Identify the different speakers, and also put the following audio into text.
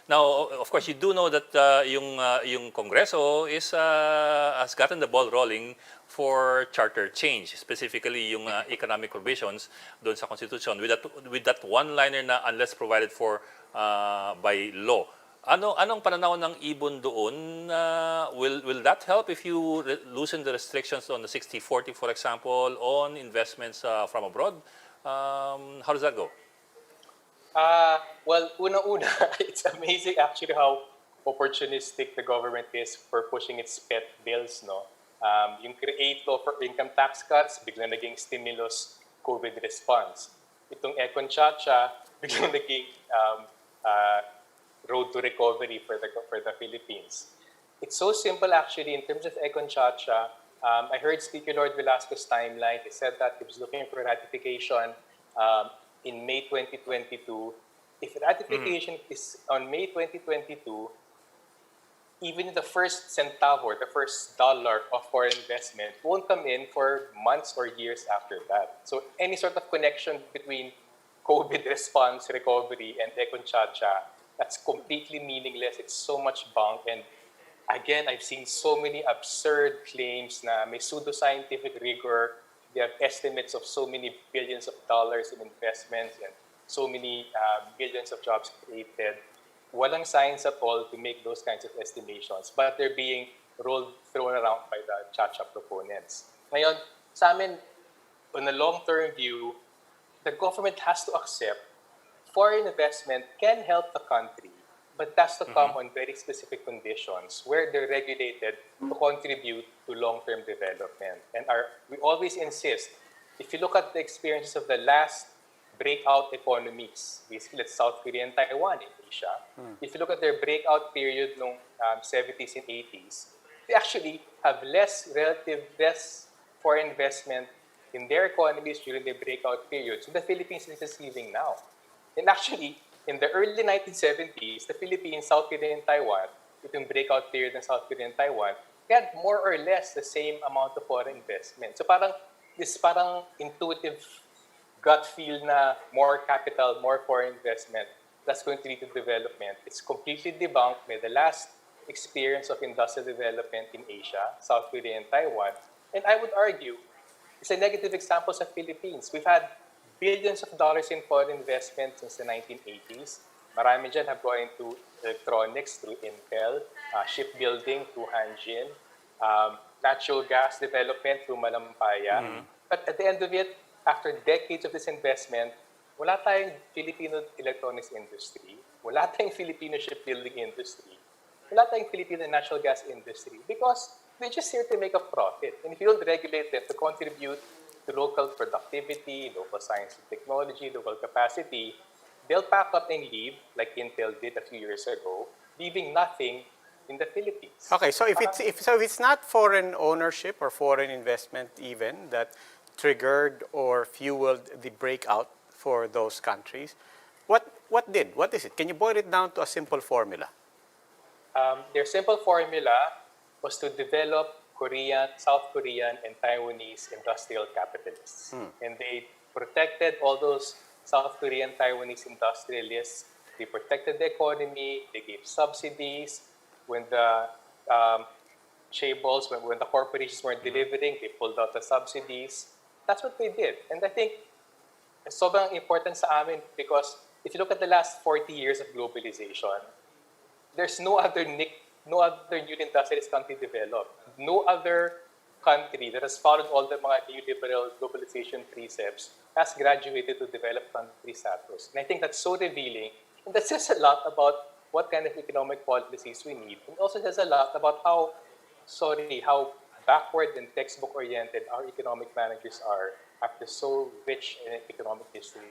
Speaker 1: Now, of course, you do know that yung Kongreso has gotten the ball rolling for charter change, specifically yung economic provisions doon sa Constitution with that one-liner na unless provided for by law. Anong pananaw ng IBON doon? Will that help if you loosen the restrictions on the 60-40, for example, on investments from abroad? How does that go?
Speaker 2: Well, una-una, it's amazing actually how opportunistic the government is for pushing its pet bills, no? Yung create law for income tax cuts, biglang naging stimulus COVID response. Itong Econ Chacha, biglang naging road to recovery for the Philippines. It's so simple actually in terms of Econ Chacha. I heard Speaker Lord Velasco's timeline. He said that he was looking for ratification in May 2022. If ratification is on May 2022, even the first centavo or the first dollar of foreign investment won't come in for months or years after that. So any sort of connection between COVID response, recovery, and Econ Chacha, that's completely meaningless. It's so much bunk. And again, I've seen so many absurd claims na may pseudoscientific rigor. They have estimates of so many billions of dollars in investments and so many billions of jobs created. Walang science at all to make those kinds of estimations, but they're being thrown around by the Chacha proponents. Ngayon, sa amin, on a long-term view, the government has to accept foreign investment can help the country, but that's to come on very specific conditions where they're regulated to contribute to long-term development. And we always insist, if you look at the experiences of the last breakout economies, basically it's South Korea and Taiwan in Asia, if you look at their breakout period noong 70s and 80s, they actually have less foreign investment in their economies during the breakout period. So the Philippines is receiving now. And actually, in the early 1970s, the Philippines, South Korea, and Taiwan, itong breakout period ng South Korea and Taiwan, they had more or less the same amount of foreign investment. So this parang intuitive gut feel na more capital, more foreign investment, that's going to lead to development. It's completely debunked by the last experience of industrial development in Asia, South Korea, and Taiwan. And I would argue, it's a negative example sa Philippines. We've had billions of dollars in foreign investment since the 1980s. Marami dyan have gone into electronics through Intel, shipbuilding through Hanjin, natural gas development through Malampaya. But at the end of it, after decades of this investment, wala tayong Filipino electronics industry, wala tayong Filipino shipbuilding industry, wala tayong Filipino natural gas industry because they're just here to make a profit. And if you don't regulate them to contribute to local productivity, local science and technology, local capacity, they'll pack up and leave, like Intel did a few years ago, leaving nothing in the Philippines.
Speaker 3: Okay, so if it's not foreign ownership or foreign investment even that triggered or fueled the breakout for those countries, what is it? Can you boil it down to a simple formula?
Speaker 2: Their simple formula was to develop Korean, South Korean, and Taiwanese industrial capitalists. And they protected all those South Korean, Taiwanese industrialists. They protected the economy. They gave subsidies. When the chaebols, when the corporations weren't delivering, they pulled out the subsidies. That's what they did. And I think it's sobrang important sa amin because if you look at the last 40 years of globalization, there's no other new industrialist country developed. No other country that has followed all the mga neoliberal globalization precepts has graduated to developed country status. And I think that's so revealing. And that says a lot about what kind of economic policies we need. And also says a lot about how backward and textbook-oriented our economic managers are after so rich in economic history